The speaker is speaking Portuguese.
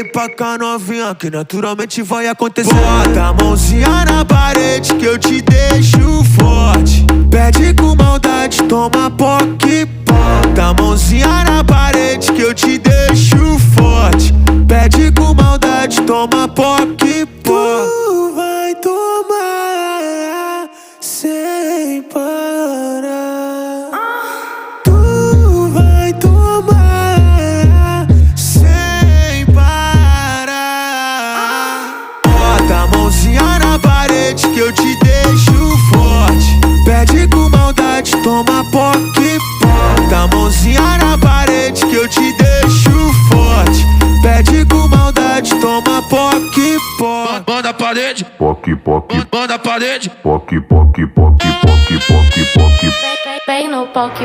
Vem pra cá novinha que naturalmente vai acontecer. Bota a mãozinha na parede que eu te deixo forte. Pede com maldade, toma poque. Bota a mãozinha na parede que eu te deixo forte. Pede com maldade, toma poque. Tu vai tomar sem parar. Tu vai tomar sem parar. Bota a mãozinha na parede que eu te deixo forte. Pede com maldade, toma poque. Bota a mãozinha na parede que eu te deixo forte. Pede com maldade, toma poque. Manda a parede, Poque, poque, manda a parede. poque, poque, poque, poque, poque, poque. Vem no poque.